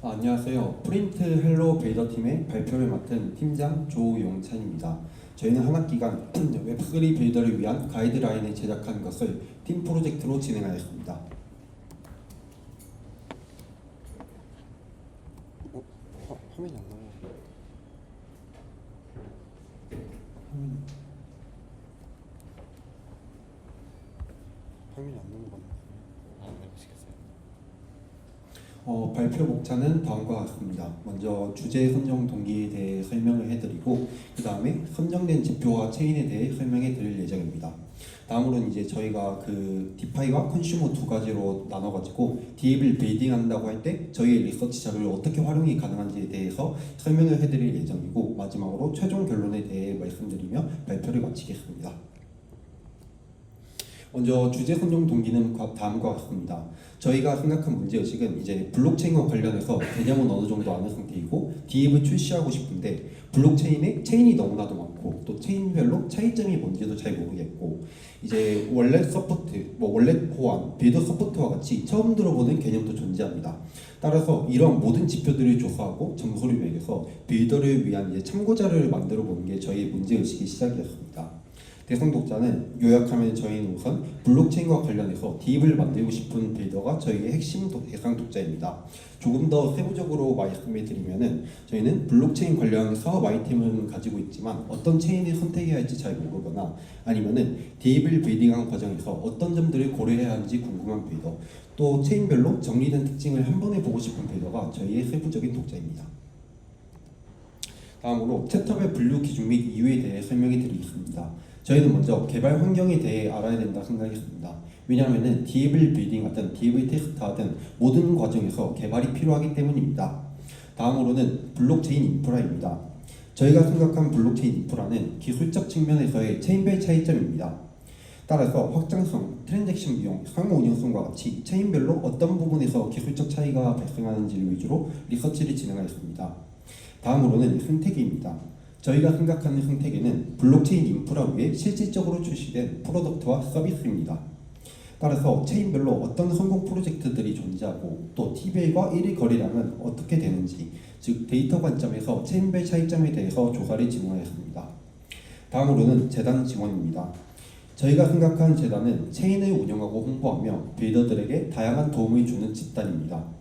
안녕하세요. 프린트 헬로 베이더 팀의 발표를 맡은 팀장 조용찬입니다. 저희는 한 학기간 웹3 베이더를 위한 가이드라인을 제작한 것을 팀 프로젝트로 진행하였습니다. 화면이 안 나와요. 화면이 안 나는 거 같아요. 해보시겠어요? 발표 목차는 다음과 같습니다. 먼저 주제 선정 동기에 대해 설명을 해드리고 그 다음에 선정된 지표와 체인에 대해 설명해 드릴 예정입니다. 다음으로는 이제 저희가 그 디파이와 컨슈머 두 가지로 나눠가지고 디앱을 빌딩한다고 할 때 저희의 리서치 자료를 어떻게 활용이 가능한지에 대해서 설명을 해드릴 예정이고 마지막으로 최종 결론에 대해 말씀드리며 발표를 마치겠습니다. 먼저 주제 선정 동기는 다음과 같습니다. 저희가 생각한 문제의식은 이제 블록체인과 관련해서 개념은 어느 정도 아는 상태이고 디앱을 출시하고 싶은데 블록체인에 체인이 너무나도 많고 또 체인별로 차이점이 뭔지도 잘 모르겠고 이제 월렛 서포트, 월렛 호환, 빌더 서포트와 같이 처음 들어보는 개념도 존재합니다. 따라서 이러한 모든 지표들을 조사하고 점수를 매겨서 빌더를 위한 이제 참고 자료를 만들어 보는 게 저희의 문제의식의 시작이었습니다. 대상 독자는 요약하면 저희는 우선 블록체인과 관련해서 디앱을 만들고 싶은 빌더가 저희의 핵심 대상 독자입니다. 조금 더 세부적으로 말씀을 드리면은 저희는 블록체인 관련 사업 아이템은 가지고 있지만 어떤 체인을 선택해야 할지 잘 모르거나 아니면은 디앱을 빌딩한 과정에서 어떤 점들을 고려해야 하는지 궁금한 빌더, 또 체인별로 정리된 특징을 한 번에 보고 싶은 빌더가 저희의 세부적인 독자입니다. 다음으로 챕터별 분류 기준 및 이유에 대해 설명해 드리겠습니다. 저희는 먼저 개발 환경에 대해 알아야 된다 생각했습니다. 왜냐하면 디앱을 빌딩하든 디앱을 테스트하든 모든 과정에서 개발이 필요하기 때문입니다. 다음으로는 블록체인 인프라입니다. 저희가 생각한 블록체인 인프라는 기술적 측면에서의 체인별 차이점입니다. 따라서 확장성, 트랜잭션 비용, 상호 운영성과 같이 체인별로 어떤 부분에서 기술적 차이가 발생하는지를 위주로 리서치를 진행하였습니다. 다음으로는 생태계입니다. 저희가 생각하는 생태계는 블록체인 인프라 위에 실질적으로 출시된 프로덕트와 서비스입니다. 따라서 체인별로 어떤 성공 프로젝트들이 존재하고 또 T별과 1위 거래량은 어떻게 되는지, 즉 데이터 관점에서 체인별 차이점에 대해서 조사를 진행하였습니다. 다음으로는 재단 지원입니다. 저희가 생각한 재단은 체인을 운영하고 홍보하며 빌더들에게 다양한 도움을 주는 집단입니다.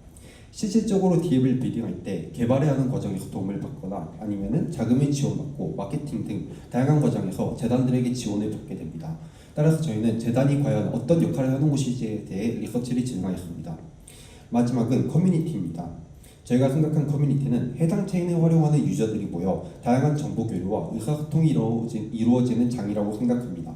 실질적으로 디앱을 빌딩할 때 개발해야 하는 과정에서 도움을 받거나 아니면은 자금을 지원받고 마케팅 등 다양한 과정에서 재단들에게 지원을 받게 됩니다. 따라서 저희는 재단이 과연 어떤 역할을 하는 곳인지에 대해 리서치를 진행하였습니다. 마지막은 커뮤니티입니다. 저희가 생각한 커뮤니티는 해당 체인을 활용하는 유저들이 모여 다양한 정보 교류와 의사소통이 이루어지는 장이라고 생각합니다.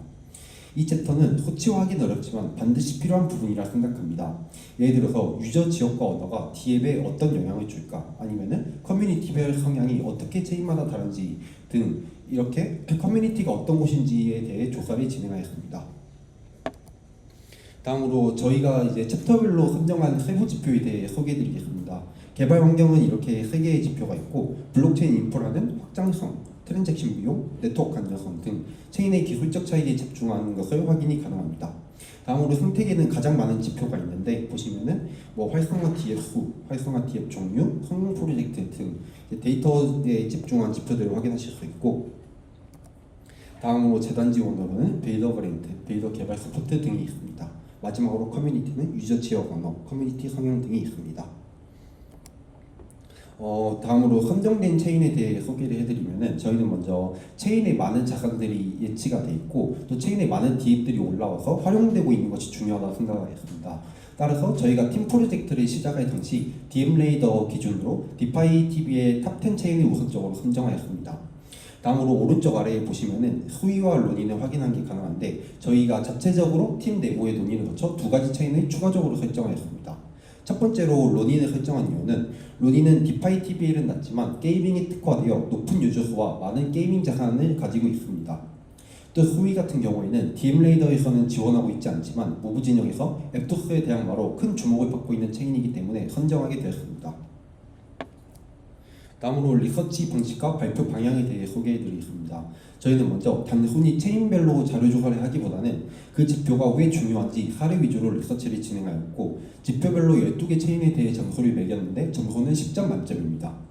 이 챕터는 소치화하기는 어렵지만 반드시 필요한 부분이라 생각합니다. 예를 들어서 유저 지역과 언어가 디앱에 어떤 영향을 줄까, 아니면은 커뮤니티별 성향이 어떻게 체인마다 다른지 등 이렇게 커뮤니티가 어떤 곳인지에 대해 조사를 진행하였습니다. 다음으로 저희가 이제 챕터별로 선정한 세부 지표에 대해 소개해드리겠습니다. 개발 환경은 이렇게 3개의 지표가 있고 블록체인 인프라는 확장성, 트랜잭션 비용, 네트워크 안정성 등 체인의 기술적 차이에 집중하는 것을 확인이 가능합니다. 다음으로 생태계는 가장 많은 지표가 있는데 보시면은 활성화 디앱 수, 활성화 디앱 종류, 성공 프로젝트 등 데이터에 집중한 지표들을 확인하실 수 있고 다음으로 재단 지원으로는 빌더 그랜트, 빌더 개발 서포트 등이 있습니다. 마지막으로 커뮤니티는 유저 지역 언어, 커뮤니티 성향 등이 있습니다. 다음으로 선정된 체인에 대해 소개를 해드리면은 저희는 먼저 체인에 많은 자산들이 예치가 돼 있고 또 체인에 많은 디앱들이 올라와서 활용되고 있는 것이 중요하다고 생각하겠습니다. 따라서 저희가 팀 프로젝트를 시작할 당시 DM 레이더 기준으로 디파이 TV의 탑 10 체인을 우선적으로 선정하였습니다. 다음으로 오른쪽 아래에 보시면은 수위와 론인을 확인한 게 가능한데 저희가 자체적으로 팀 내부의 논의를 거쳐 2가지 체인을 추가적으로 설정하였습니다. 첫 번째로 론인을 설정한 이유는 론인은 디파이 TVL은 낮지만 게이밍에 특화되어 높은 유저수와 많은 게이밍 자산을 가지고 있습니다. 또 수위 같은 경우에는 DM 레이더에서는 지원하고 있지 않지만 모브 진영에서 앱토스에 대항마로 큰 주목을 받고 있는 체인이기 때문에 선정하게 되었습니다. 다음으로 리서치 방식과 발표 방향에 대해 소개해드리겠습니다. 저희는 먼저 단순히 체인별로 자료 조사를 하기보다는 그 지표가 왜 중요한지 사례 위주로 리서치를 진행하였고, 지표별로 12개 체인에 대해 점수를 매겼는데 점수는 10점 만점입니다.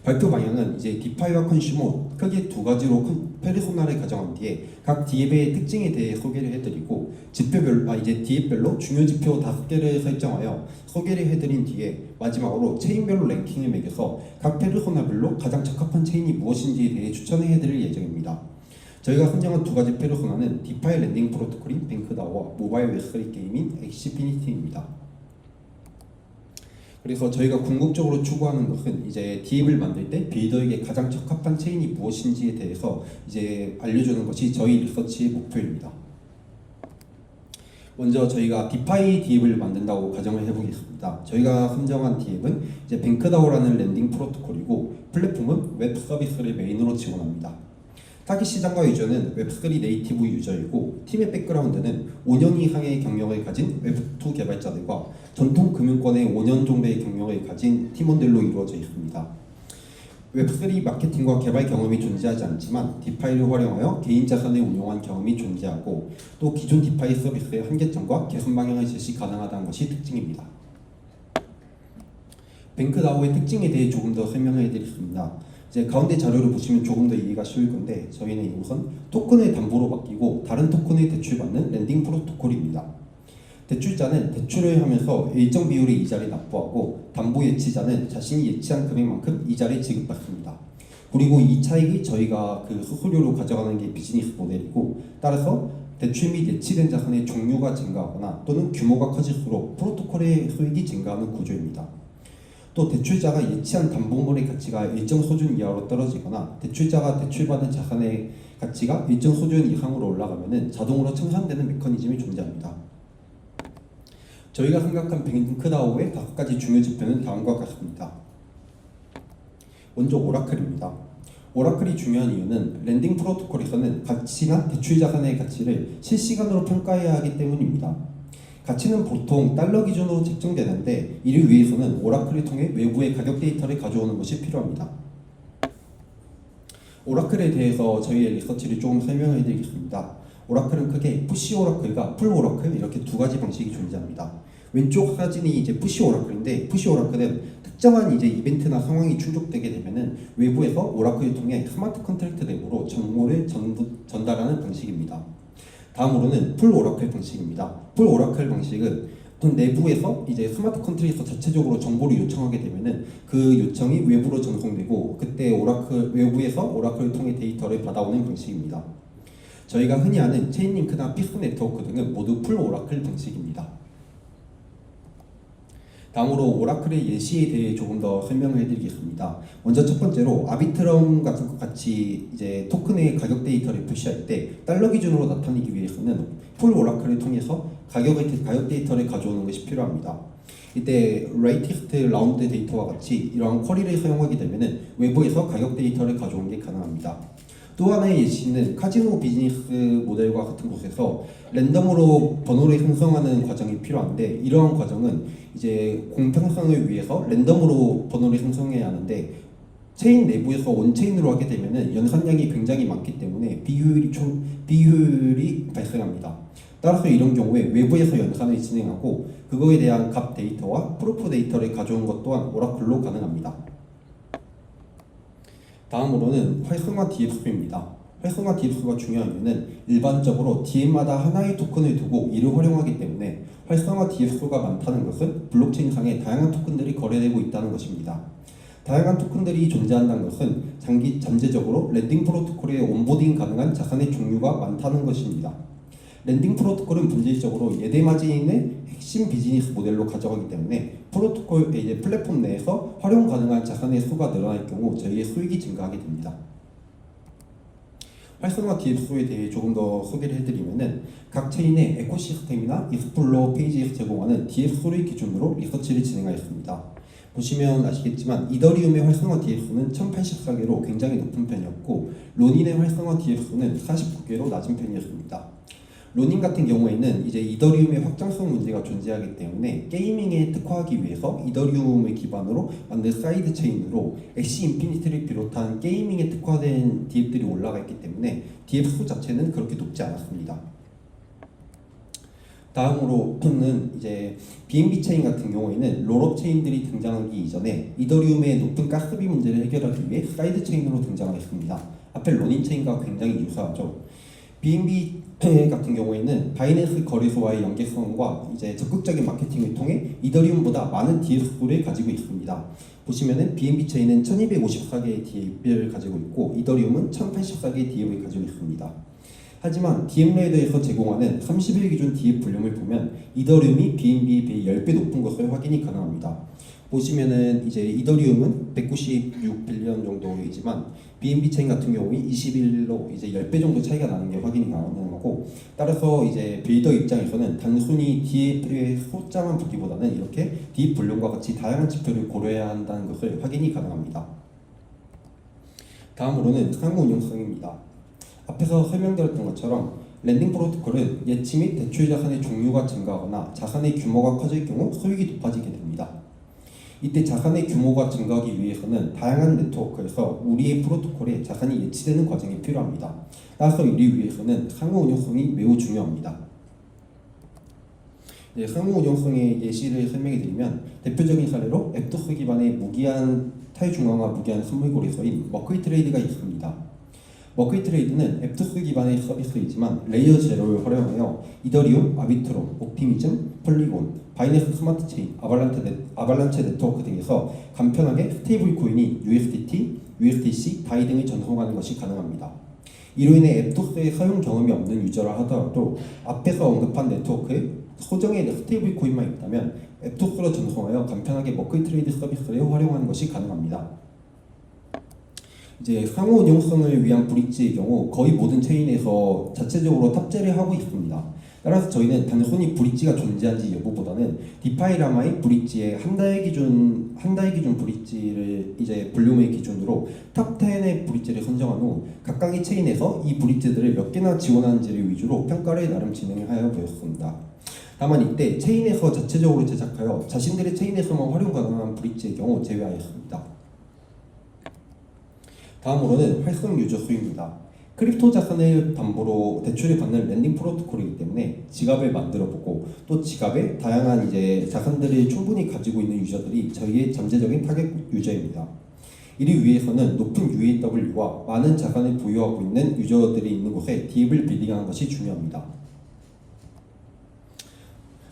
발표 방향은 이제 디파이와 컨슈머 크게 두 가지로 페르소나를 가정한 뒤에 각 디앱의 특징에 대해 소개를 해드리고, 이제 디앱별로 중요 지표 5개를 설정하여 소개를 해드린 뒤에 마지막으로 체인별로 랭킹을 매겨서 각 페르소나별로 가장 적합한 체인이 무엇인지에 대해 추천을 해드릴 예정입니다. 저희가 선정한 두 가지 페르소나는 디파이 랜딩 프로토콜인 뱅크다오와 모바일 웹3 게임인 엑시피니티입니다. 그래서 저희가 궁극적으로 추구하는 것은 이제 디앱을 만들 때 빌더에게 가장 적합한 체인이 무엇인지에 대해서 이제 알려주는 것이 저희 리서치의 목표입니다. 먼저 저희가 디파이 디앱을 만든다고 가정을 해보겠습니다. 저희가 선정한 디앱은 이제 뱅크다오라는 랜딩 프로토콜이고, 플랫폼은 웹 서비스를 메인으로 지원합니다. 타깃 시장과 유저는 웹3 네이티브 유저이고, 팀의 백그라운드는 5년 이상의 경력을 가진 웹2 개발자들과 전통 금융권의 5년 정도의 경력을 가진 팀원들로 이루어져 있습니다. 웹3 마케팅과 개발 경험이 존재하지 않지만 디파이를 활용하여 개인 자산을 운용한 경험이 존재하고, 또 기존 디파이 서비스의 한계점과 개선 방향을 제시 가능하다는 것이 특징입니다. 뱅크다오의 특징에 대해 조금 더 설명을 해드리겠습니다. 이제 가운데 자료를 보시면 조금 더 이해가 쉬울 건데, 저희는 우선 토큰을 담보로 맡기고 다른 토큰을 대출받는 랜딩 프로토콜입니다. 대출자는 대출을 하면서 일정 비율의 이자를 납부하고, 담보 예치자는 자신이 예치한 금액만큼 이자를 지급받습니다. 그리고 이 차익이 저희가 그 수수료로 가져가는 게 비즈니스 모델이고, 따라서 대출 및 예치된 자산의 종류가 증가하거나 또는 규모가 커질수록 프로토콜의 수익이 증가하는 구조입니다. 또 대출자가 예치한 담보물의 가치가 일정 수준 이하로 떨어지거나 대출자가 대출받은 자산의 가치가 일정 수준 이상으로 올라가면 자동으로 청산되는 메커니즘이 존재합니다. 저희가 생각한 뱅크다오의 5가지 중요 지표는 다음과 같습니다. 먼저 오라클입니다. 오라클이 중요한 이유는 랜딩 프로토콜에서는 가치나 대출 자산의 가치를 실시간으로 평가해야 하기 때문입니다. 가치는 보통 달러 기준으로 책정되는데, 이를 위해서는 오라클을 통해 외부의 가격 데이터를 가져오는 것이 필요합니다. 오라클에 대해서 저희의 리서치를 조금 설명해 드리겠습니다. 오라클은 크게 푸시 오라클과 풀 오라클 이렇게 두 가지 방식이 존재합니다. 왼쪽 사진이 이제 푸시 오라클인데, 푸시 오라클은 특정한 이제 이벤트나 상황이 충족되게 되면은 외부에서 오라클을 통해 스마트 컨트랙트 내부로 정보를 전달하는 방식입니다. 다음으로는 풀 오라클 방식입니다. 풀 오라클 방식은 어떤 내부에서 이제 스마트 컨트랙터 자체적으로 정보를 요청하게 되면은 그 요청이 외부로 전송되고, 그때 외부에서 오라클을 통해 데이터를 받아오는 방식입니다. 저희가 흔히 아는 체인링크나 피스 네트워크 등은 모두 풀 오라클 방식입니다. 다음으로 오라클의 예시에 대해 조금 더 설명을 해드리겠습니다. 먼저 첫 번째로 아비트럼 같은 것 같이 이제 토큰의 가격 데이터를 표시할 때 달러 기준으로 나타내기 위해서는 풀 오라클을 통해서 가격 데이터를 가져오는 것이 필요합니다. 이때 레이티스트 라운드 데이터와 같이 이러한 쿼리를 사용하게 되면은 외부에서 가격 데이터를 가져오는 게 가능합니다. 또 하나의 예시는 카지노 비즈니스 모델과 같은 곳에서 랜덤으로 번호를 생성하는 과정이 필요한데, 이러한 과정은 이제 공평성을 위해서 랜덤으로 번호를 생성해야 하는데, 체인 내부에서 원체인으로 하게 되면은 연산량이 굉장히 많기 때문에 비효율이 발생합니다. 따라서 이런 경우에 외부에서 연산을 진행하고 그거에 대한 값 데이터와 프로프 데이터를 가져온 것 또한 오라클로 가능합니다. 다음으로는 활성화 DF입니다. 활성화 DF가 중요한 이유는 일반적으로 DM마다 하나의 토큰을 두고 이를 활용하기 때문에 활성화 DF가 많다는 것은 블록체인상에 다양한 토큰들이 거래되고 있다는 것입니다. 다양한 토큰들이 존재한다는 것은 잠재적으로 랜딩 프로토콜에 온보딩 가능한 자산의 종류가 많다는 것입니다. 랜딩 프로토콜은 본질적으로 예대 마진의 핵심 비즈니스 모델로 가져가기 때문에 이제 플랫폼 내에서 활용 가능한 자산의 수가 늘어날 경우 저희의 수익이 증가하게 됩니다. 활성화 DF에 대해 조금 더 소개를 해드리면은 각 체인의 에코시스템이나 익스플로어 페이지에서 제공하는 DF를 기준으로 리서치를 진행하였습니다. 보시면 아시겠지만 이더리움의 활성화 DF는 1084개로 굉장히 높은 편이었고, 로닌의 활성화 DF는 49개로 낮은 편이었습니다. 로닝 같은 경우에는 이제 이더리움의 확장성 문제가 존재하기 때문에 게이밍에 특화하기 위해서 이더리움을 기반으로 만든 사이드 체인으로 엑시 인피니티를 비롯한 게이밍에 특화된 DApp들이 올라가 있기 때문에 DApp 수 자체는 그렇게 높지 않았습니다. 다음으로는 이제 BNB 체인 같은 경우에는 롤업 체인들이 등장하기 이전에 이더리움의 높은 가스비 문제를 해결하기 위해 사이드 체인으로 등장했습니다. 앞에 로닝 체인과 굉장히 유사하죠. BNB 같은 경우에는 바이낸스 거래소와의 연계성과 이제 적극적인 마케팅을 통해 이더리움보다 많은 DApp를 가지고 있습니다. 보시면은 BNB 체인은 1254개의 DApp을 가지고 있고 이더리움은 1084개의 DApp을 가지고 있습니다. 하지만 DM레이더에서 제공하는 30일 기준 DApp 볼륨을 보면 이더리움이 BNB에 비해 10배 높은 것을 확인이 가능합니다. 보시면은 이제 이더리움은 196빌리언 정도이지만 BNB 체인 같은 경우는 21로 이제 10배 정도 차이가 나는 게 확인이 가능하고, 따라서 이제 빌더 입장에서는 단순히 DApp의 숫자만 보기보다는 이렇게 DApp 볼륨과 같이 다양한 지표를 고려해야 한다는 것을 확인이 가능합니다. 다음으로는 상호 운용성입니다. 앞에서 설명드렸던 것처럼 랜딩 프로토콜은 예치 및 대출 자산의 종류가 증가하거나 자산의 규모가 커질 경우 소익이 높아지게 됩니다. 이때 자산의 규모가 증가하기 위해서는 다양한 네트워크에서 우리의 프로토콜에 자산이 예치되는 과정이 필요합니다. 따라서 이를 위해서는 상호 운용성이 매우 중요합니다. 상호 운용성의 예시를 설명해 드리면 대표적인 사례로 앱토스 기반의 무기한 탈중앙화 무기한 선물 거래소인 머크리 트레이드가 있습니다. 머크리 트레이드는 앱토스 기반의 서비스이지만 레이어 제로를 활용하여 이더리움, 아비트롬, 옵티미즘, 폴리곤, 바이낸스 스마트 체인, 아발란체 네트워크 등에서 간편하게 스테이블 코인이 USDT, USDC, 다이 등을 전송하는 것이 가능합니다. 이로 인해 앱토스의 사용 경험이 없는 유저라 하더라도 앞에서 언급한 네트워크에 소정의 스테이블 코인만 있다면 앱토스로 전송하여 간편하게 머크리 트레이드 서비스를 활용하는 것이 가능합니다. 이제 상호 운용성을 위한 브릿지의 경우 거의 모든 체인에서 자체적으로 탑재를 하고 있습니다. 따라서 저희는 단순히 브릿지가 존재한지 여부보다는 디파이라마의 브릿지의 한 달 기준 브릿지를 이제 볼륨의 기준으로 탑 10의 브릿지를 선정한 후 각각의 체인에서 이 브릿지들을 몇 개나 지원하는지를 위주로 평가를 나름 진행하여 보였습니다. 다만 이때 체인에서 자체적으로 제작하여 자신들의 체인에서만 활용 가능한 브릿지의 경우 제외하였습니다. 다음으로는 활성 유저 수입니다. 크립토 자산을 담보로 대출을 받는 랜딩 프로토콜이기 때문에 지갑을 만들어보고 또 지갑에 다양한 이제 자산들을 충분히 가지고 있는 유저들이 저희의 잠재적인 타겟 유저입니다. 이를 위해서는 높은 UAW와 많은 자산을 보유하고 있는 유저들이 있는 곳에 DApp을 빌딩하는 것이 중요합니다.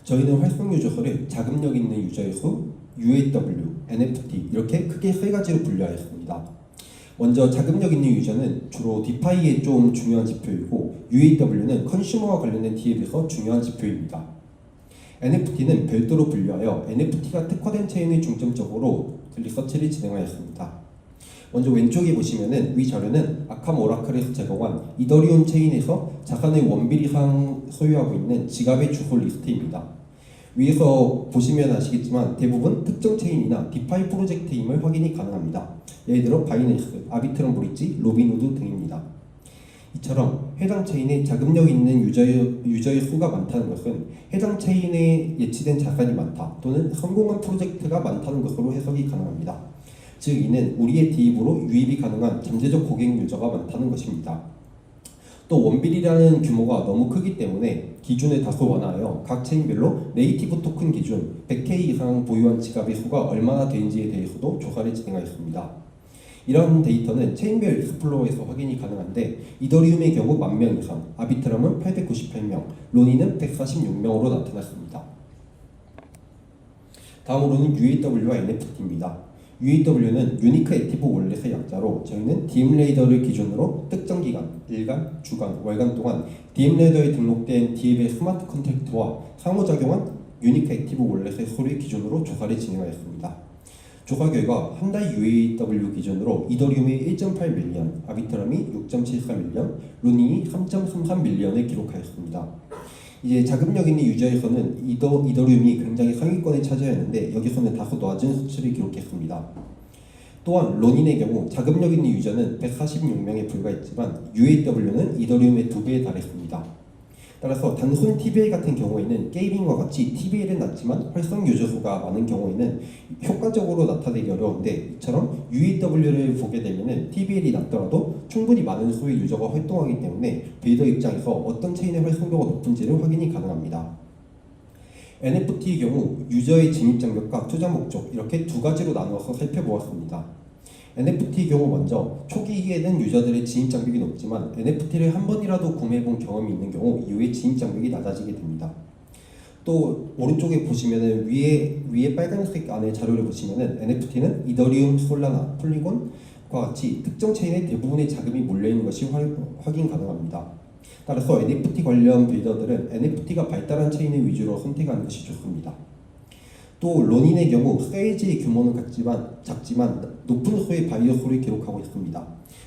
저희는 활성 유저수를 자금력 있는 유저의 수, UAW, NFT 이렇게 크게 세 가지로 분류하였습니다. 먼저 자금력 있는 유저는 주로 디파이에 좀 중요한 지표이고 UAW는 컨슈머와 관련된 DApp에서 중요한 지표입니다. NFT는 별도로 분류하여 NFT가 특화된 체인을 중점적으로 리서치를 진행하였습니다. 먼저 왼쪽에 보시면은 위 자료는 아캄 오라클에서 제공한 이더리움 체인에서 자산의 1빌 이상 소유하고 있는 지갑의 주소 리스트입니다. 위에서 보시면 아시겠지만 대부분 특정 체인이나 디파이 프로젝트임을 확인이 가능합니다. 예를 들어 바이낸스, 아비트럼 브릿지, 로빈후드 등입니다. 이처럼 해당 체인에 자금력 있는 유저의 수가 많다는 것은 해당 체인에 예치된 자산이 많다 또는 성공한 프로젝트가 많다는 것으로 해석이 가능합니다. 즉 이는 우리의 DApp으로 유입이 가능한 잠재적 고객 유저가 많다는 것입니다. 또 원빌이라는 규모가 너무 크기 때문에 기준을 다소 완화하여 각 체인별로 네이티브 토큰 기준 100K 이상 보유한 지갑의 수가 얼마나 되는지에 대해서도 조사를 진행하였습니다. 이런 데이터는 체인별 익스플로어에서 확인이 가능한데 이더리움의 경우 10,000명 이상, 아비트럼은 898명, 로니는 146명으로 나타났습니다. 다음으로는 UAW와 NFT입니다. UAW는 유니크 액티브 월렛의 약자로 저희는 DM레이더를 기준으로 특정 기간, 일간, 주간, 월간 동안 DM레이더에 등록된 DApp의 스마트 컨트랙트와 상호작용한 유니크 액티브 월렛의 수를 기준으로 조사를 진행하였습니다. 조사 결과 한 달 UAW 기준으로 이더리움이 1.8밀리언, 아비트럼이 6.74밀리언, 루닝이 3.33밀리언을 기록하였습니다. 이제 자금력 있는 유저에서는 이더리움이 굉장히 상위권을 차지하였는데 여기서는 다소 낮은 수치를 기록했습니다. 또한 로닌의 경우 자금력 있는 유저는 146명에 불과했지만 UAW는 이더리움의 2배에 달했습니다. 따라서 단순 TBL 같은 경우에는 게이밍과 같이 TBL은 낮지만 활성 유저 수가 많은 경우에는 효과적으로 나타내기 어려운데, 이처럼 UEW를 보게 되면은 TBL이 낮더라도 충분히 많은 수의 유저가 활동하기 때문에 빌더 입장에서 어떤 체인의 활성도가 높은지를 확인이 가능합니다. NFT의 경우 유저의 진입 장벽과 투자 목적 이렇게 두 가지로 나누어서 살펴보았습니다. NFT의 경우 먼저 초기에는 유저들의 진입 장벽이 높지만 NFT를 한 번이라도 구매해본 경험이 있는 경우 이후에 진입 장벽이 낮아지게 됩니다. 또 오른쪽에 보시면은 위에 빨간색 안에 자료를 보시면은 NFT는 이더리움, 솔라나, 폴리곤과 같이 특정 체인에 대부분의 자금이 몰려 있는 것이 확인 가능합니다. 따라서 NFT 관련 빌더들은 NFT가 발달한 체인을 위주로 선택하는 것이 좋습니다. 또 로닌의 경우 세이지의 규모는 작지만 높은 수의 바이오 수를 기록하고 있습니다.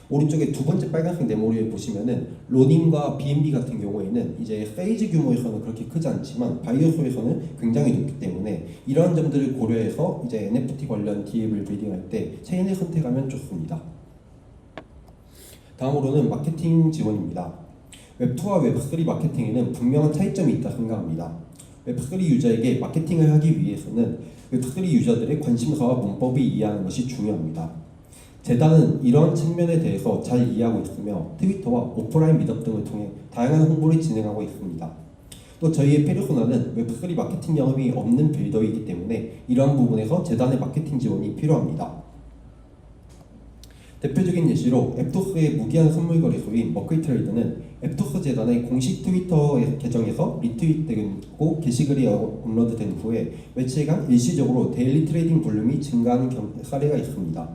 오른쪽에 두 번째 빨간색 네모를 보시면은 로닌과 BNB 같은 경우에는 이제 세이지 규모에서는 그렇게 크지 않지만 바이오 수에서는 굉장히 높기 때문에 이러한 점들을 고려해서 이제 NFT 관련 DApp을 빌딩할 때 체인을 선택하면 좋습니다. 다음으로는 마케팅 지원입니다. 웹2와 웹3 마케팅에는 분명한 차이점이 있다 생각합니다. 웹3 유저에게 마케팅을 하기 위해서는 웹3 유저들의 관심사와 문법을 이해하는 것이 중요합니다. 재단은 이러한 측면에 대해서 잘 이해하고 있으며 트위터와 오프라인 미덕 등을 통해 다양한 홍보를 진행하고 있습니다. 또 저희의 페르소나는 웹3 마케팅 경험이 없는 빌더이기 때문에 이러한 부분에서 재단의 마케팅 지원이 필요합니다. 대표적인 예시로 앱토스의 무기한 선물 거래소인 머클트레이드는 앱토스 재단의 공식 트위터 계정에서 리트윗되고 게시글이 업로드된 후에 며칠간 일시적으로 데일리 트레이딩 볼륨이 증가한 사례가 있습니다.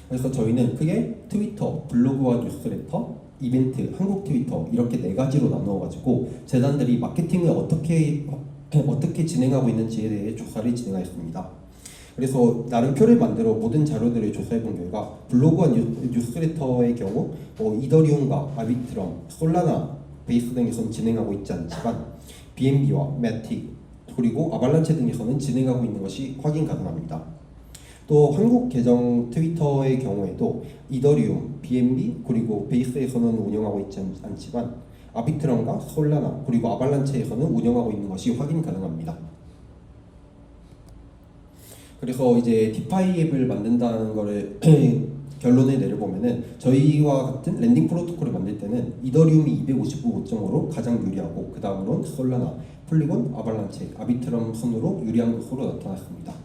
그래서 저희는 크게 트위터, 블로그와 뉴스레터, 이벤트, 한국 트위터 이렇게 네 가지로 나누어가지고 재단들이 마케팅을 어떻게 진행하고 있는지에 대해 조사를 진행하였습니다. 그래서 나름 표를 만들어 모든 자료들을 조사해본 결과 블로그와 뉴스레터의 경우 이더리움과 아비트럼, 솔라나, 베이스 등에서는 진행하고 있지 않지만 BNB와 매틱 그리고 아발란체 등에서는 진행하고 있는 것이 확인 가능합니다. 또 한국 계정 트위터의 경우에도 이더리움, BNB 그리고 베이스에서는 운영하고 있지 않지만 아비트럼과 솔라나 그리고 아발란체에서는 운영하고 있는 것이 확인 가능합니다. 그래서 이제 디파이 앱을 만든다는 거를 결론을 내려보면은 저희와 같은 랜딩 프로토콜을 만들 때는 이더리움이 259.5로 가장 유리하고 그 다음으로는 솔라나, 폴리곤, 아발란체, 아비트럼 순으로 유리한 것으로 나타났습니다.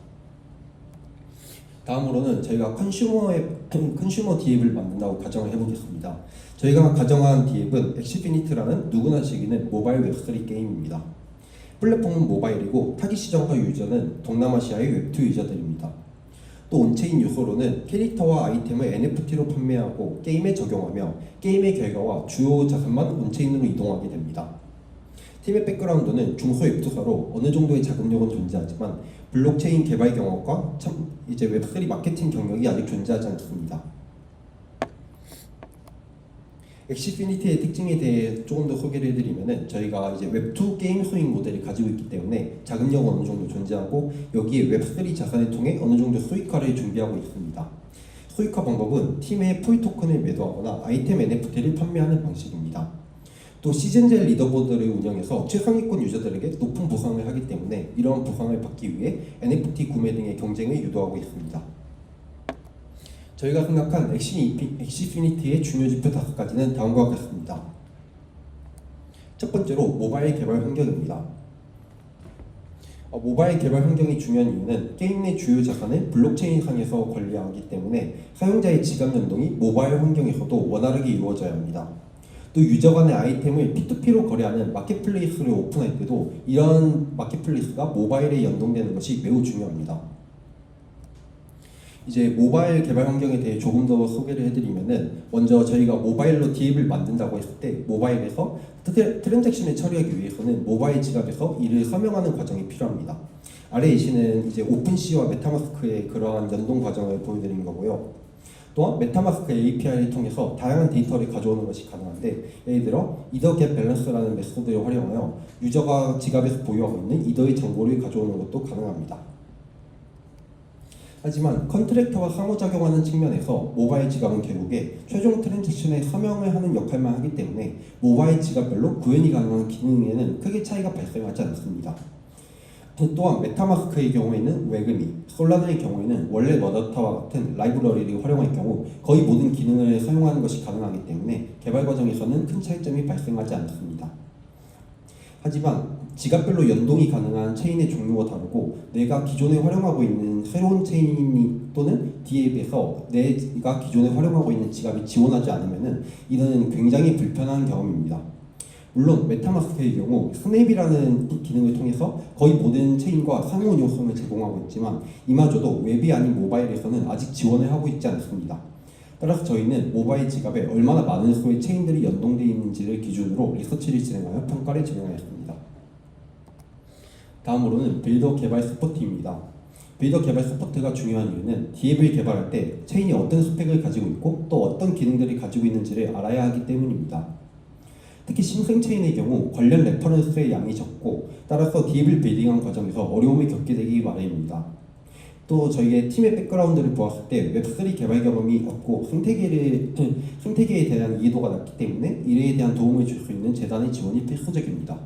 다음으로는 저희가 컨슈머 DApp을 만든다고 가정을 해보겠습니다. 저희가 가정한 DApp은 엑시피니트라는 누구나 즐기는 모바일 웹3 게임입니다. 플랫폼은 모바일이고 타깃 시장과 유저는 동남아시아의 웹2 유저들입니다. 또 온체인 요소로는 캐릭터와 아이템을 NFT로 판매하고 게임에 적용하며 게임의 결과와 주요 자산만 온체인으로 이동하게 됩니다. 팀의 백그라운드는 중소 웹2사로 어느 정도의 자금력은 존재하지만 블록체인 개발 경험과 이제 웹3 마케팅 경력이 아직 존재하지 않습니다. 엑시피니티의 특징에 대해 조금 더 소개를 해드리면은 저희가 이제 웹2 게임 수익 모델을 가지고 있기 때문에 자금력은 어느 정도 존재하고 여기에 웹3 자산을 통해 어느 정도 수익화를 준비하고 있습니다. 수익화 방법은 팀의 풀 토큰을 매도하거나 아이템 NFT를 판매하는 방식입니다. 또 시즌제 리더보드를 운영해서 최상위권 유저들에게 높은 보상을 하기 때문에 이러한 보상을 받기 위해 NFT 구매 등의 경쟁을 유도하고 있습니다. 저희가 생각한 엑시피니티의 중요 지표 5가지는 다음과 같습니다. 첫 번째로 모바일 개발 환경입니다. 모바일 개발 환경이 중요한 이유는 게임 내 주요 자산을 블록체인 상에서 관리하기 때문에 사용자의 지갑 연동이 모바일 환경에서도 원활하게 이루어져야 합니다. 또 유저 간의 아이템을 P2P로 거래하는 마켓플레이스를 오픈할 때도 이런 마켓플레이스가 모바일에 연동되는 것이 매우 중요합니다. 이제 모바일 개발 환경에 대해 조금 더 소개를 해드리면은 먼저 저희가 모바일로 DApp을 만든다고 했을 때 모바일에서 트랜잭션을 처리하기 위해서는 모바일 지갑에서 이를 서명하는 과정이 필요합니다. 아래 예시는 이제 오픈C와 메타마스크의 그러한 연동 과정을 보여드린 거고요. 또한 메타마스크 API를 통해서 다양한 데이터를 가져오는 것이 가능한데 예를 들어 이더 겟 밸런스라는 메소드를 활용하여 유저가 지갑에서 보유하고 있는 이더의 정보를 가져오는 것도 가능합니다. 하지만 컨트랙터와 상호작용하는 측면에서 모바일 지갑은 결국에 최종 트랜잭션에 서명을 하는 역할만 하기 때문에 모바일 지갑별로 구현이 가능한 기능에는 크게 차이가 발생하지 않습니다. 또한 메타마스크의 경우에는 웨그미, 솔라나의 경우에는 원래 머더타와 같은 라이브러리를 활용할 경우 거의 모든 기능을 사용하는 것이 가능하기 때문에 개발 과정에서는 큰 차이점이 발생하지 않습니다. 하지만 지갑별로 연동이 가능한 체인의 종류가 다르고 내가 기존에 활용하고 있는 새로운 체인이 또는 DApp에서 내가 기존에 활용하고 있는 지갑이 지원하지 않으면 이는 굉장히 불편한 경험입니다. 물론 메타마스크의 경우 스냅이라는 기능을 통해서 거의 모든 체인과 상호 요소를 제공하고 있지만 이마저도 웹이 아닌 모바일에서는 아직 지원을 하고 있지 않습니다. 따라서 저희는 모바일 지갑에 얼마나 많은 수의 체인들이 연동되어 있는지를 기준으로 리서치를 진행하여 평가를 진행하였습니다. 다음으로는 빌더 개발 서포트입니다. 빌더 개발 서포트가 중요한 이유는 DApp을 개발할 때 체인이 어떤 스펙을 가지고 있고 또 어떤 기능들을 가지고 있는지를 알아야 하기 때문입니다. 특히 신생 체인의 경우 관련 레퍼런스의 양이 적고 따라서 DApp을 빌딩한 과정에서 어려움을 겪게 되기 마련입니다. 또 저희의 팀의 백그라운드를 보았을 때 웹3 개발 경험이 없고 생태계에 대한 이해도가 낮기 때문에 이에 대한 도움을 줄 수 있는 재단의 지원이 필수적입니다.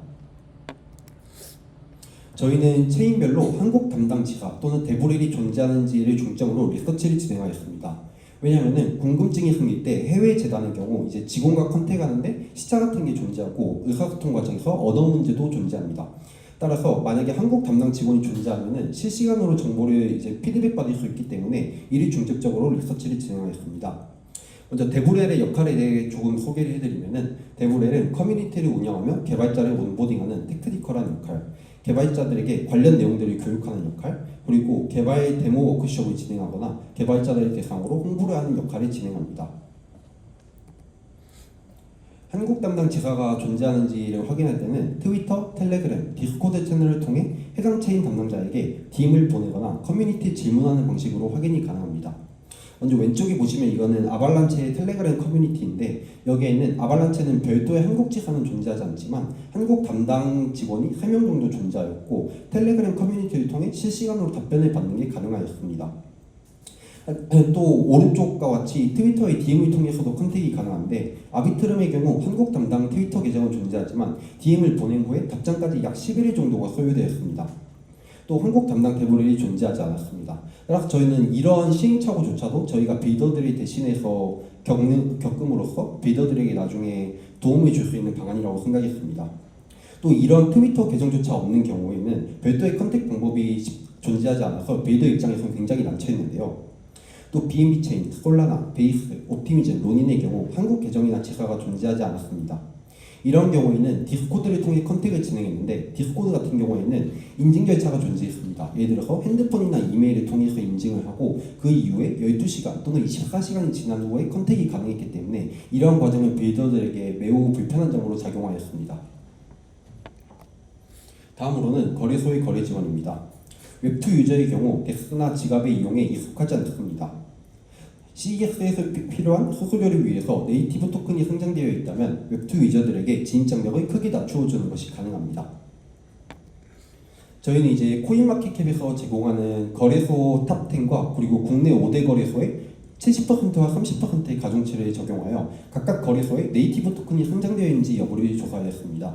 저희는 체인별로 한국 담당 지사 또는 데브렐이 존재하는지를 중점으로 리서치를 진행하였습니다. 왜냐하면 궁금증이 생길 때 해외 재단의 경우 이제 직원과 컨택하는데 시차 같은 게 존재하고 의사소통 과정에서 언어 문제도 존재합니다. 따라서 만약에 한국 담당 직원이 존재하면 실시간으로 정보를 이제 피드백 받을 수 있기 때문에 이를 중점적으로 리서치를 진행하였습니다. 먼저 데브렐의 역할에 대해 조금 소개를 해드리면은 데브렐은 커뮤니티를 운영하며 개발자를 온보딩하는 테크니컬한 역할, 개발자들에게 관련 내용들을 교육하는 역할, 그리고 개발 데모 워크숍을 진행하거나 개발자들을 대상으로 홍보를 하는 역할을 진행합니다. 한국 담당 지사가 존재하는지를 확인할 때는 트위터, 텔레그램, 디스코드 채널을 통해 해당 체인 담당자에게 DM을 보내거나 커뮤니티 질문하는 방식으로 확인이 가능합니다. 먼저 왼쪽에 보시면 이거는 아발란체의 텔레그램 커뮤니티인데 여기에는 아발란체는 별도의 한국 지사는 존재하지 않지만 한국 담당 직원이 3명 정도 존재하였고 텔레그램 커뮤니티를 통해 실시간으로 답변을 받는 게 가능하였습니다. 또 오른쪽과 같이 트위터의 DM을 통해서도 컨택이 가능한데 아비트름의 경우 한국 담당 트위터 계정은 존재하지만 DM을 보낸 후에 답장까지 약 11일 정도가 소요되었습니다. 또 한국 담당 데브렐이 존재하지 않았습니다. 따라서 저희는 이러한 시행착오조차도 저희가 빌더들이 대신해서 겪음으로써 빌더들에게 나중에 도움을 줄 수 있는 방안이라고 생각했습니다. 또 이런 트위터 계정조차 없는 경우에는 별도의 컨택 방법이 존재하지 않아서 빌더 입장에서는 굉장히 난처했는데요. 또 BNB 체인, 솔라나, 베이스, 옵티미즘, 로닌의 경우 한국 계정이나 지사가 존재하지 않았습니다. 이런 경우에는 디스코드를 통해 컨택을 진행했는데 디스코드 같은 경우에는 인증 절차가 존재했습니다. 예를 들어서 핸드폰이나 이메일을 통해서 인증을 하고 그 이후에 12시간 또는 24시간이 지난 후에 컨택이 가능했기 때문에 이러한 과정은 빌더들에게 매우 불편한 점으로 작용하였습니다. 다음으로는 거래소의 거래 지원입니다. 웹2 유저의 경우 덱스나 지갑의 이용에 익숙하지 않습니다. CES에서 필요한 수수료를 위해서 네이티브 토큰이 상장되어 있다면 웹2 유저들에게 진입장벽을 크게 낮추어주는 것이 가능합니다. 저희는 이제 코인마켓캡에서 제공하는 거래소 탑10과 그리고 국내 5대 거래소의 70%와 30%의 가중치를 적용하여 각각 거래소에 네이티브 토큰이 상장되어 있는지 여부를 조사하였습니다.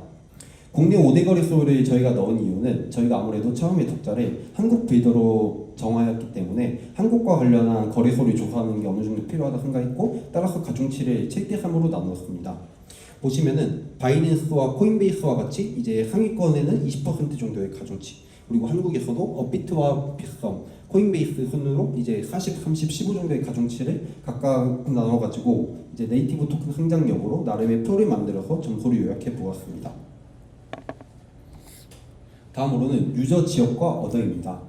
국내 5대 거래소를 저희가 넣은 이유는 저희가 아무래도 처음에 독자를 한국 빌더로 정하였기 때문에 한국과 관련한 거래소를 조사하는 게 어느 정도 필요하다 생각했고 따라서 가중치를 7대3으로 나누었습니다. 보시면은 바이낸스와 코인베이스와 같이 이제 상위권에는 20% 정도의 가중치 그리고 한국에서도 업비트와 비썸, 코인베이스 순으로 이제 40, 30, 15 정도의 가중치를 각각 나눠가지고 이제 네이티브 토큰 상장 여부로 나름의 표를 만들어서 점수를 요약해 보았습니다. 다음으로는 유저 지역과 어더입니다.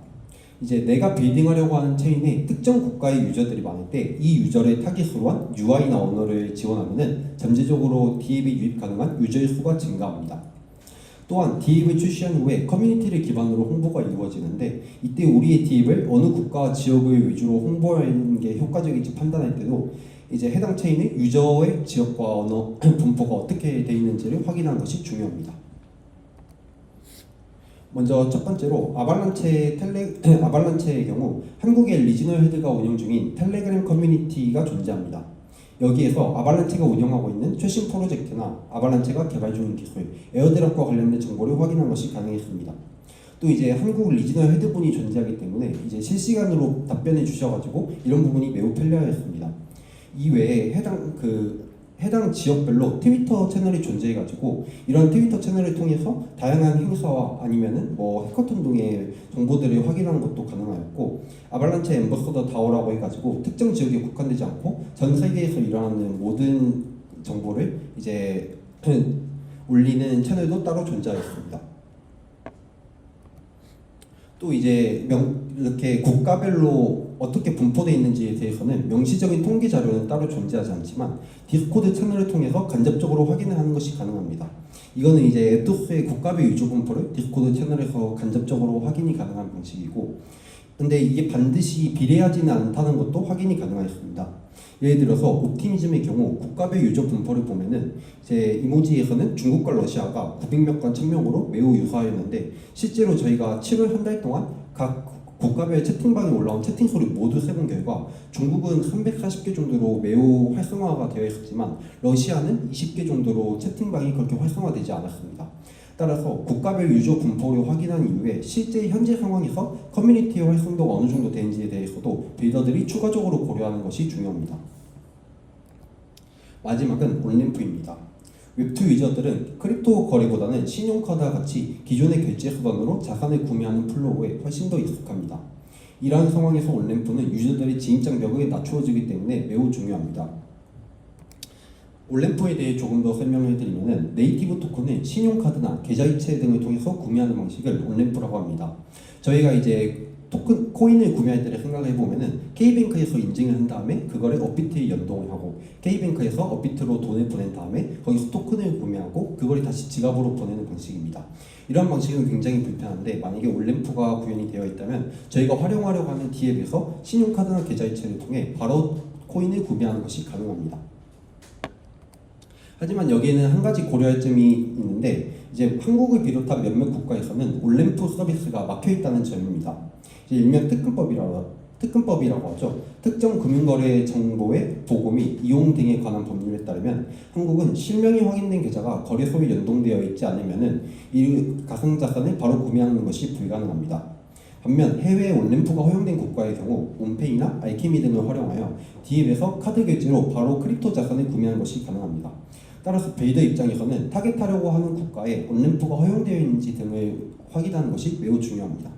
이제 내가 빌딩하려고 하는 체인에 특정 국가의 유저들이 많을 때 이 유저를 타깃으로 한 UI나 언어를 지원하면 잠재적으로 DApp이 유입 가능한 유저의 수가 증가합니다. 또한 DApp을 출시한 후에 커뮤니티를 기반으로 홍보가 이루어지는데 이때 우리의 DApp을 어느 국가와 지역을 위주로 홍보하는 게 효과적일지 판단할 때도 이제 해당 체인의 유저의 지역과 언어 분포가 어떻게 되어 있는지를 확인하는 것이 중요합니다. 먼저 첫 번째로 아발란체의 경우 한국의 리지널 헤드가 운영 중인 텔레그램 커뮤니티가 존재합니다. 여기에서 아발란체가 운영하고 있는 최신 프로젝트나 아발란체가 개발 중인 기술, 에어드랍과 관련된 정보를 확인하는 것이 가능했습니다. 또 이제 한국 리지널 헤드분이 존재하기 때문에 이제 실시간으로 답변해 주셔가지고 이런 부분이 매우 편리하였습니다. 이외에 해당 지역별로 트위터 채널이 존재해가지고 이런 트위터 채널을 통해서 다양한 행사와 아니면은 뭐 해커톤 등의 정보들을 확인하는 것도 가능하였고, 아발란체 앰버서더 다오라고 해가지고 특정 지역에 국한되지 않고 전 세계에서 일어나는 모든 정보를 이제 올리는 채널도 따로 존재하였습니다. 또 이제 이렇게 국가별로 어떻게 분포되어 있는지에 대해서는 명시적인 통계 자료는 따로 존재하지 않지만 디스코드 채널을 통해서 간접적으로 확인을 하는 것이 가능합니다. 이거는 이제 에토스의 국가별 유저 분포를 디스코드 채널에서 간접적으로 확인이 가능한 방식이고, 근데 이게 반드시 비례하지는 않다는 것도 확인이 가능하였습니다. 예를 들어서 옵티미즘의 경우 국가별 유저 분포를 보면은 이제 이모지에서는 중국과 러시아가 900명과 1000명으로 매우 유사하였는데, 실제로 저희가 7월 한 달 동안 각 국가별 채팅방에 올라온 채팅 소리 모두 세본 결과 중국은 340개 정도로 매우 활성화가 되어 있었지만 러시아는 20개 정도로 채팅방이 그렇게 활성화되지 않았습니다. 따라서 국가별 유저 분포를 확인한 이후에 실제 현재 상황에서 커뮤니티의 활성도가 어느 정도 되는지에 대해서도 빌더들이 추가적으로 고려하는 것이 중요합니다. 마지막은 온램프입니다. 웹2 유저들은 크립토 거래보다는 신용카드와 같이 기존의 결제 수단으로 자산을 구매하는 플로우에 훨씬 더 익숙합니다. 이러한 상황에서 온램프는 유저들의 진입장벽이 낮추어지기 때문에 매우 중요합니다. 온램프에 대해 조금 더 설명을 해드리면, 네이티브 토큰은 신용카드나 계좌이체 등을 통해서 구매하는 방식을 온램프라고 합니다. 저희가 이제 코인을 구매할 때를 생각을 해보면은 K뱅크에서 인증을 한 다음에 그거를 업비트에 연동을 하고, K뱅크에서 업비트로 돈을 보낸 다음에 거기서 토큰을 구매하고 그걸 다시 지갑으로 보내는 방식입니다. 이런 방식은 굉장히 불편한데, 만약에 온램프가 구현이 되어 있다면 저희가 활용하려고 하는 디앱에서 신용카드나 계좌이체를 통해 바로 코인을 구매하는 것이 가능합니다. 하지만 여기에는 한 가지 고려할 점이 있는데, 이제 한국을 비롯한 몇몇 국가에서는 온램프 서비스가 막혀있다는 점입니다. 일명 특근법이라고 하죠. 특정 금융거래 정보의 보고 및 이용 등에 관한 법률에 따르면 한국은 실명이 확인된 계좌가 거래소에 연동되어 있지 않으면은 이 가상자산을 바로 구매하는 것이 불가능합니다. 반면 해외 온램프가 허용된 국가의 경우 몬페이나 알케미 등을 활용하여 디앱에서 카드 결제로 바로 크립토 자산을 구매하는 것이 가능합니다. 따라서 빌더 입장에서는 타겟하려고 하는 국가에 온램프가 허용되어 있는지 등을 확인하는 것이 매우 중요합니다.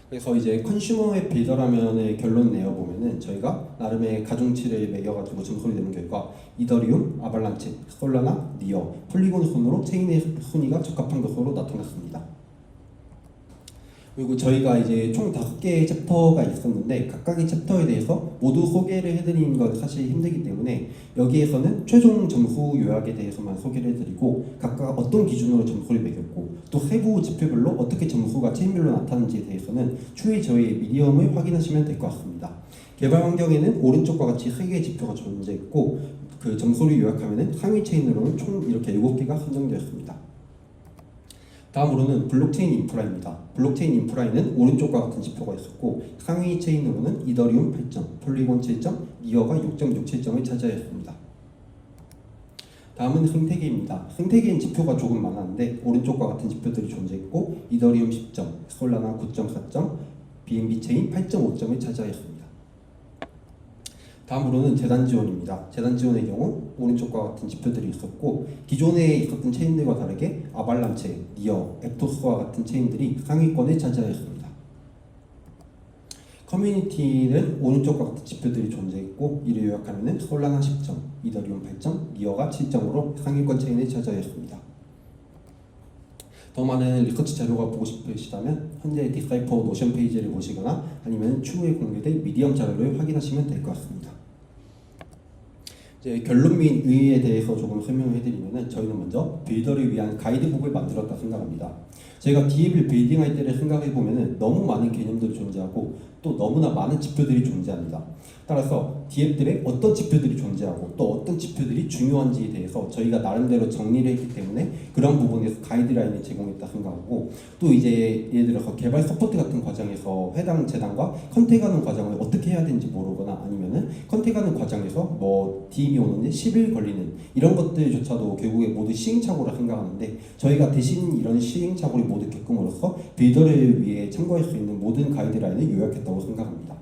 그래서 이제 컨슈머의 빌더라면의 결론 내어보면은 저희가 나름의 가중치를 매겨가지고 점수를 내는 결과 이더리움, 아발란체, 솔라나, 니어, 폴리곤 순으로 체인의 순위가 적합한 것으로 나타났습니다. 그리고 저희가 이제 총 5개의 챕터가 있었는데 각각의 챕터에 대해서 모두 소개를 해드리는 건 사실 힘들기 때문에 여기에서는 최종 점수 요약에 대해서만 소개를 해드리고 각각 어떤 기준으로 점수를 매겼고 또 세부 지표별로 어떻게 점수가 체인별로 나타나는지에 대해서는 추후에 저희 미디엄을 확인하시면 될 것 같습니다. 개발 환경에는 오른쪽과 같이 3개의 지표가 존재했고 그 점수를 요약하면 상위 체인으로는 총 이렇게 7개가 선정되었습니다. 다음으로는 블록체인 인프라입니다. 블록체인 인프라에는 오른쪽과 같은 지표가 있었고 상위 체인으로는 이더리움 8점, 폴리곤 7점, 니어가 6.67점을 차지하였습니다. 다음은 생태계입니다. 생태계엔 지표가 조금 많았는데 오른쪽과 같은 지표들이 존재했고 이더리움 10점, 솔라나 9.4점, BNB 체인 8.5점을 차지하였습니다. 다음으로는 재단 지원입니다. 재단 지원의 경우 오른쪽과 같은 지표들이 있었고 기존에 있었던 체인들과 다르게 아발란체, 니어, 앱토스와 같은 체인들이 상위권을 차지하였습니다. 커뮤니티는 오른쪽과 같은 지표들이 존재했고 이를 요약하면 솔라나 10점, 이더리움 8점, 니어가 7점으로 상위권 체인을 차지하였습니다. 더 많은 리서치 자료가 보고 싶으시다면 현재 디사이퍼 노션 페이지를 보시거나 아니면 추후에 공개될 미디엄 자료를 확인하시면 될 것 같습니다. 이제 결론 및 의의에 대해서 조금 설명을 해드리면은 저희는 먼저 빌더를 위한 가이드북을 만들었다 생각합니다. 저희가 디앱을 빌딩할 때를 생각해 보면은 너무 많은 개념들이 존재하고 또 너무나 많은 지표들이 존재합니다. 따라서 디앱들의 어떤 지표들이 존재하고 또 어떤 지표들이 중요한지에 대해서 저희가 나름대로 정리를 했기 때문에 그런 부분에서 가이드라인을 제공했다 생각하고, 또 이제 예를 들어서 개발 서포트 같은 과정에서 해당 재단과 컨택하는 과정을 어떻게 해야 되는지 모르거나 아니면은 컨택하는 과정에서 뭐 DM이 오는데 10일 걸리는 이런 것들조차도 결국에 모두 시행착오라 생각하는데, 저희가 대신 이런 시행착오를 모두 겪음으로써 빌더를 위해 참고할 수 있는 모든 가이드라인을 요약했다고 생각합니다.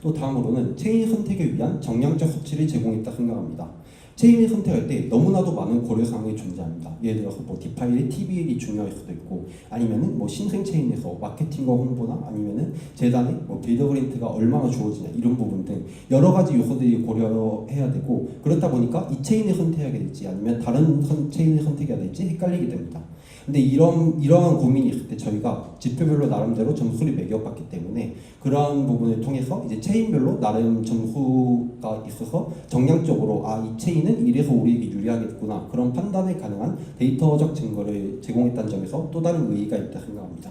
또 다음으로는 체인 선택을 위한 정량적 수치를 제공했다 생각합니다. 체인을 선택할 때 너무나도 많은 고려사항이 존재합니다. 예를 들어서 뭐 디파일의 TBL이 중요할 수도 있고, 아니면은 뭐 신생 체인에서 마케팅과 홍보나 아니면은 재단의 뭐 빌더 그랜트가 얼마나 주어지냐 이런 부분 등 여러 가지 요소들이 고려해야 되고, 그렇다 보니까 이 체인을 선택해야 될지 아니면 다른 체인을 선택해야 될지 헷갈리게 됩니다. 근데 이러한 고민이 있을 때 저희가 지표별로 나름대로 점수를 매겨봤기 때문에 그러한 부분을 통해서 이제 체인별로 나름 점수가 있어서 정량적으로 이 체인은 이래서 우리에게 유리하겠구나 그런 판단이 가능한 데이터적 증거를 제공했다는 점에서 또 다른 의의가 있다 생각합니다.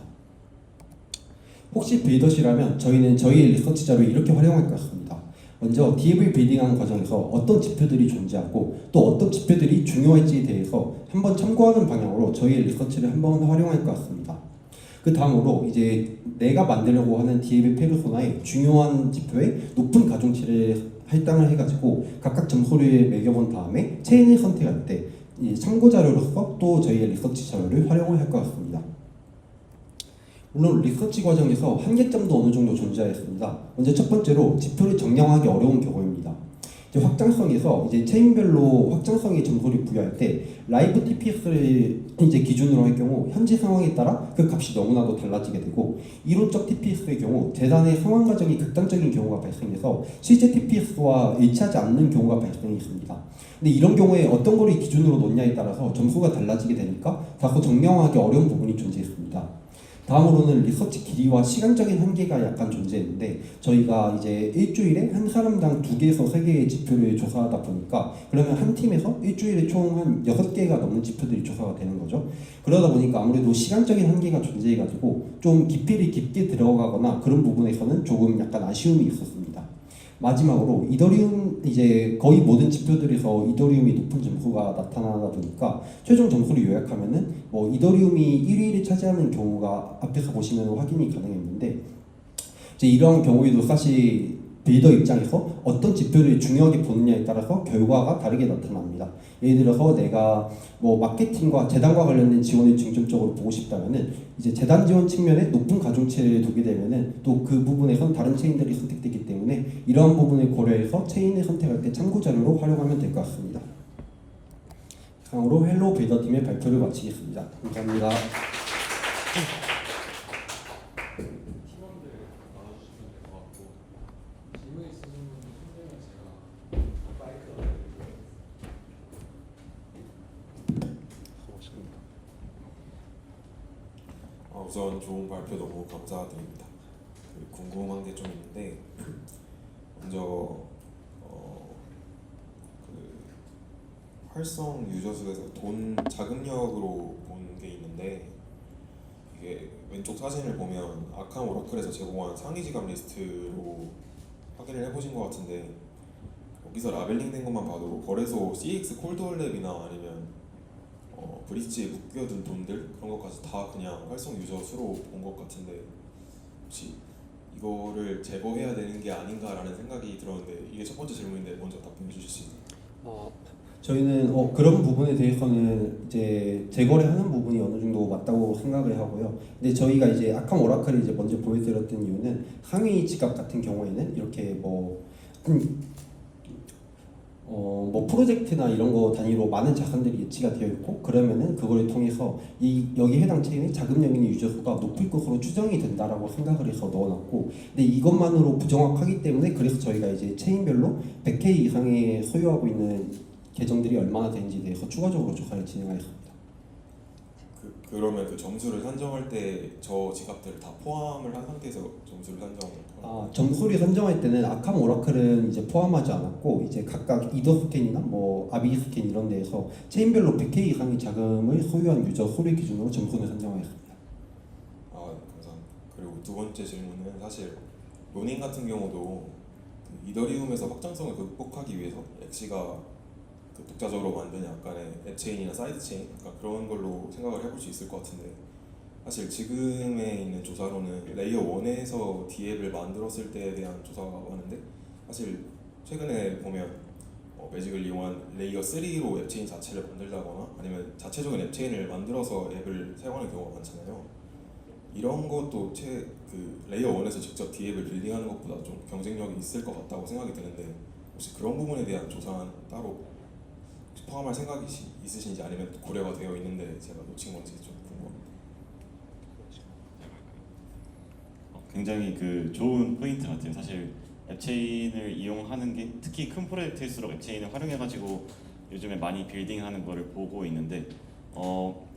혹시 빌더시라면 저희는 저희의 리서치 자료를 이렇게 활용할 것 같습니다. 먼저 디앱을 빌딩하는 과정에서 어떤 지표들이 존재하고 또 어떤 지표들이 중요할지에 대해서 한번 참고하는 방향으로 저희의 리서치를 한번 활용할 것 같습니다. 그 다음으로 이제 내가 만들려고 하는 디앱의 페르소나의 중요한 지표에 높은 가중치를 할당을 해가지고 각각 점수를 매겨본 다음에 체인을 선택할 때 참고 자료로서 또 저희의 리서치 자료를 활용을 할 것 같습니다. 물론 리서치 과정에서 한계점도 어느 정도 존재하였습니다. 먼저 첫 번째로 지표를 정량하기 어려운 경우입니다. 이제 확장성에서 이제 체인별로 확장성의 점수를 부여할 때 라이브 TPS를 이제 기준으로 할 경우 현재 상황에 따라 그 값이 너무나도 달라지게 되고, 이론적 TPS의 경우 재단의 상황 과정이 극단적인 경우가 발생해서 실제 TPS와 일치하지 않는 경우가 발생했습니다. 근데 이런 경우에 어떤 거를 기준으로 놓냐에 따라서 점수가 달라지게 되니까 다소 정량화하기 어려운 부분이 존재했습니다. 다음으로는 리서치 길이와 시간적인 한계가 약간 존재했는데, 저희가 이제 일주일에 한 사람당 2개에서 3개의 지표를 조사하다 보니까 그러면 한 팀에서 일주일에 총 한 6개가 넘는 지표들이 조사가 되는 거죠. 그러다 보니까 아무래도 시간적인 한계가 존재해가지고 좀 깊이를 깊게 들어가거나 그런 부분에서는 조금 약간 아쉬움이 있었습니다. 마지막으로 이더리움 이제 거의 모든 지표들에서 이더리움이 높은 점수가 나타나다 보니까 최종 점수를 요약하면은 뭐 이더리움이 1위를 차지하는 경우가 앞에서 보시면 확인이 가능했는데, 이제 이러한 경우에도 사실 빌더 입장에서 어떤 지표를 중요하게 보느냐에 따라서 결과가 다르게 나타납니다. 예를 들어서 내가 뭐 마케팅과 재단과 관련된 지원을 중점적으로 보고 싶다면은 이제 재단 지원 측면에 높은 가중치를 두게 되면은 또 그 부분에선 다른 체인들이 선택되기 때문에 이러한 부분을 고려해서 체인을 선택할 때 참고 자료로 활용하면 될 것 같습니다. 이상으로 헬로 빌더 팀의 발표를 마치겠습니다. 감사합니다. 팀원들 나와주시면 될 것 같고, 질문 있으신 분 손들면 제가 마이크를 우선 좋은 발표 너무 감사드립니다. 궁금한 게 좀 있는데, 먼저 활성 유저 수에서 돈 자금력으로 본 게 있는데, 이게 왼쪽 사진을 보면 아캄 오라클에서 제공한 상위 지갑 리스트로 확인을 해보신 것 같은데, 여기서 라벨링된 것만 봐도 거래소 CX 콜드월렛이나 아니면 브릿지에 묶여둔 돈들 그런 것까지 다 그냥 활성 유저 수로 본 것 같은데, 혹시 이거를 제거해야 되는 게 아닌가라는 생각이 들었는데, 이게 첫 번째 질문인데 먼저 답변해 주실 수 있나요? 저희는 그런 부분에 대해서는 이제 제거를 하는 부분이 어느 정도 맞다고 생각을 하고요. 근데 저희가 이제 아캄 오라클을 이제 먼저 보여드렸던 이유는 상위 지갑 같은 경우에는 이렇게 뭐 프로젝트나 이런 거 단위로 많은 자산들이 예치가 되어 있고, 그러면은 그거를 통해서 여기 해당 체인의 자금력 있는 유저 수가 높을 것으로 추정이 된다라고 생각을 해서 넣어놨고, 근데 이것만으로 부정확하기 때문에 그래서 저희가 이제 체인별로 100K 이상의 소유하고 있는 계정들이 얼마나 되는지에 대해서 추가적으로 조사를 진행하였습니다. 그러면 그 점수를 산정할 때 저 지갑들을 다 포함을 한 상태에서 점수를 산정을 점수를 선정할 때는 아캄 오라클은 이제 포함하지 않았고 이제 각각 이더스캔이나 뭐 아비스캔 이런 데에서 체인별로 100K 이상의 자금을 소유한 유저 수를 기준으로 점수를 선정하였습니다. 감사합니다. 그리고 두 번째 질문은 사실 로닝 같은 경우도 그 이더리움에서 확장성을 극복하기 위해서 엑시가 그 독자적으로 만든 약간의 앱체인이나 사이드체인 그런 걸로 생각을 해볼 수 있을 것 같은데 사실 지금에 있는 조사로는 레이어 1에서 D앱을 만들었을 때에 대한 조사가 많은데 사실 최근에 보면 매직을 이용한 레이어 3로 앱체인 자체를 만들다거나 아니면 자체적인 앱체인을 만들어서 앱을 사용하는 경우가 많잖아요. 이런 것도 그 레이어 1에서 직접 D앱을 빌딩하는 것보다 좀 경쟁력이 있을 것 같다고 생각이 드는데 혹시 그런 부분에 대한 조사는 따로 혹시 포함할 생각이 있으신지 아니면 고려가 되어 있는데 제가 놓친 건지 좀 궁금합니다. 굉장히 그 좋은 포인트 같아요. 사실 앱체인을 이용하는 게 특히 큰 프로젝트일수록 앱체인을 활용해가지고 요즘에 많이 빌딩하는 거를 보고 있는데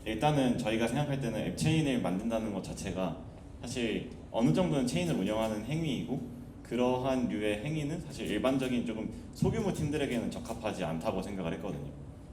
일단은 저희가 생각할 때는 앱체인을 만든다는 것 자체가 사실 어느 정도는 체인을 운영하는 행위이고 그러한 류의 행위는 사실 일반적인 조금 소규모 팀들에게는 적합하지 않다고 생각을 했거든요.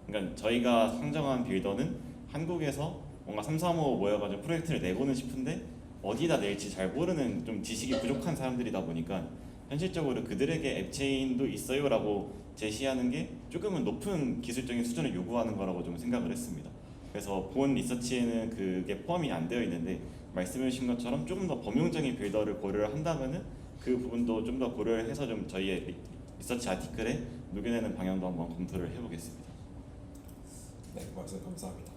그러니까 저희가 상정한 빌더는 한국에서 뭔가 3, 4, 5 모여가지고 프로젝트를 내고는 싶은데 어디다 낼지 잘 모르는 좀 지식이 부족한 사람들이다 보니까 현실적으로 그들에게 앱체인도 있어요 라고 제시하는 게 조금은 높은 기술적인 수준을 요구하는 거라고 좀 생각을 했습니다. 그래서 본 리서치에는 그게 포함이 안 되어 있는데 말씀해 주신 것처럼 조금 더 범용적인 빌더를 고려를 한다면은 그 부분도 좀 더 고려를 해서 좀 저희의 리서치 아티클에 녹여내는 방향도 한번 검토를 해보겠습니다. 네, 말씀 감사합니다.